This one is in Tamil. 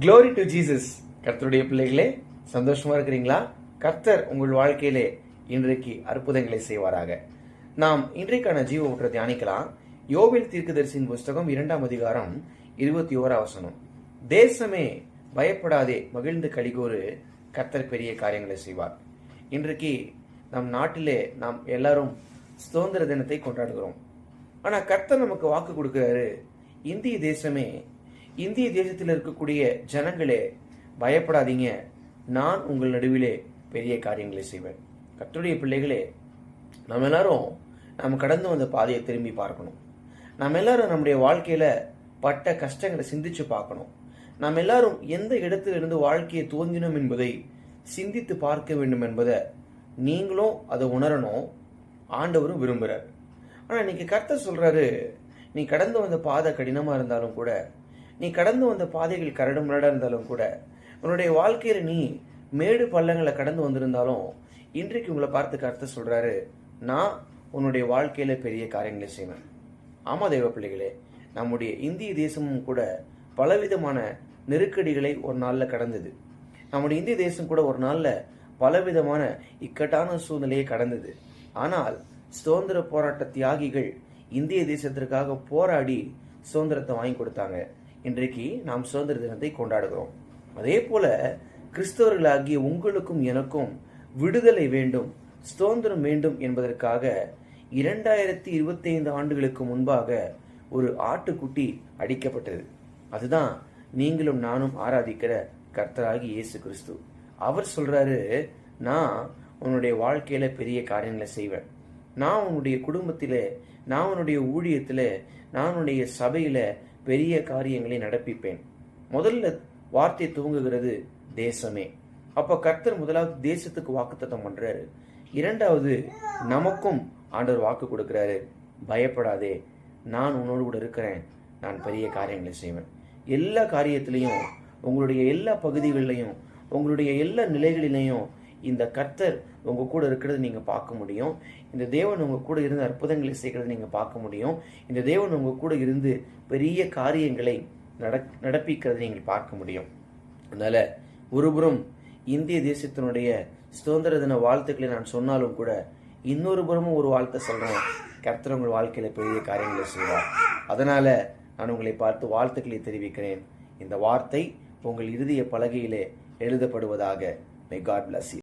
Glory to Jesus. கர்த்தருடைய பிள்ளைகளே, சந்தோஷமா இருக்கிறீங்களா? கர்த்தர் உங்கள் வாழ்க்கையிலே இன்றைக்கு அற்புதங்களை செய்வாராக. நாம் இன்றைக்கான ஜீவ ஊற்றை தியானிக்கலாம். யோவேல் தீர்க்கதரிசியின் புஸ்தகம் 2ஆம் அதிகாரம் 21ஆம் வசனம். தேசமே பயப்படாதே, மகிழ்ந்து களிகூறு, கர்த்தர் பெரிய காரியங்களை செய்வார். இன்றைக்கு நம் நாட்டிலே நாம் எல்லாரும் சுதந்திர தினத்தை கொண்டாடுகிறோம். ஆனா கர்த்தர் நமக்கு வாக்கு கொடுக்கிறாரு, இந்திய தேசமே, இந்திய தேசத்தில் இருக்கக்கூடிய ஜனங்களே, பயப்படாதீங்க, நான் உங்கள் நடுவிலே பெரிய காரியங்களை செய்வேன். கர்த்தருடைய பிள்ளைகளே, நம்ம எல்லாரும் நாம் கடந்து வந்த பாதையை திரும்பி பார்க்கணும். நாம் எல்லாரும் நம்முடைய வாழ்க்கையில பட்ட கஷ்டங்களை சிந்திச்சு பார்க்கணும். நாம் எல்லாரும் எந்த இடத்திலிருந்து வாழ்க்கையை துவங்கினோம் என்பதை சிந்தித்து பார்க்க வேண்டும் என்பதை நீங்களும் அதை உணரணும். ஆண்டவரும் விரும்புகிறார். ஆனா இன்னைக்கு கர்த்தர் சொல்றாரு, நீ கடந்து வந்த பாதை கடினமா இருந்தாலும் கூட, நீ கடந்து வந்த பாதைகள் கரடு முரடா இருந்தாலும் கூட, உன்னுடைய வாழ்க்கையில நீ மேடு பள்ளங்களை கடந்து வந்திருந்தாலும், இன்றைக்கு உங்களை பார்த்து கர்த்தர் சொல்றாரு, நான் உன்னுடைய வாழ்க்கையில பெரிய காரியங்களை செய்வேன். ஆமா தெய்வ பிள்ளைகளே, நம்முடைய இந்திய தேசமும் கூட பலவிதமான நெருக்கடிகளை ஒரு நாள்ல கடந்தது. நம்முடைய இந்திய தேசம் கூட ஒரு நாள்ல பலவிதமான இக்கட்டான சூழ்நிலையை கடந்தது. ஆனால் சுதந்திர போராட்ட தியாகிகள் இந்திய தேசத்திற்காக போராடி சுதந்திரத்தை வாங்கி கொடுத்தாங்க. இன்றைக்கு நாம் சுதந்திர தினத்தை கொண்டாடுகிறோம். அதே போல கிறிஸ்தவர்களாகிய உங்களுக்கும் எனக்கும் விடுதலை வேண்டும், சுதந்திரம் வேண்டும் என்பதற்காக 2025 ஆண்டுகளுக்கு முன்பாக ஒரு ஆட்டுக்குட்டி அடிக்கப்பட்டது. அதுதான் நீங்களும் நானும் ஆராதிக்கிற கர்த்தராகி இயேசு கிறிஸ்து. அவர் சொல்றாரு, நான் உன்னுடைய வாழ்க்கையில பெரிய காரியங்களை செய்வேன். நான் உன்னுடைய குடும்பத்திலே, நான் உன்னுடைய ஊழியத்திலே, நான் உன்னுடைய சபையில பெரிய காரியங்களை நடப்பிப்பேன். முதல்ல வார்த்தை துவங்குகிறது தேசமே. அப்ப கர்த்தர் முதலாவது தேசத்துக்கு வாக்குத்தத்தம் பண்றாரு. இரண்டாவது நமக்கும் ஆண்டவர் வாக்கு கொடுக்கிறாரு, பயப்படாதே, நான் உன்னோடு கூட இருக்கிறேன், நான் பெரிய காரியங்களை செய்வேன். எல்லா காரியத்திலையும், உங்களுடைய எல்லா பகுதிகளிலையும், உங்களுடைய எல்லா நிலைகளிலையும் இந்த கர்த்தர் உங்க கூட இருக்கிறது நீங்க பார்க்க முடியும். இந்த தேவன் உங்க கூட இருந்து அற்புதங்களை செய்கிறது நீங்க பார்க்க முடியும். இந்த தேவன் உங்க கூட இருந்து பெரிய காரியங்களை நடப்பிக்கிறதை நீங்கள் பார்க்க முடியும். அதனால ஒருபுறம் இந்திய தேசத்தினுடைய சுதந்திர தின வாழ்த்துக்களை நான் சொன்னாலும் கூட, இன்னொரு புறமும் ஒரு வாழ்த்தை சொல்றேன், கர்த்தர் உங்கள் வாழ்க்கையில பெரிய காரியங்களை செய்வார். அதனால நான் உங்களை பார்த்து வாழ்த்துக்களை தெரிவிக்கிறேன். இந்த வார்த்தை உங்கள் இருதய பலகையிலே எழுதப்படுவதாக. May God bless you.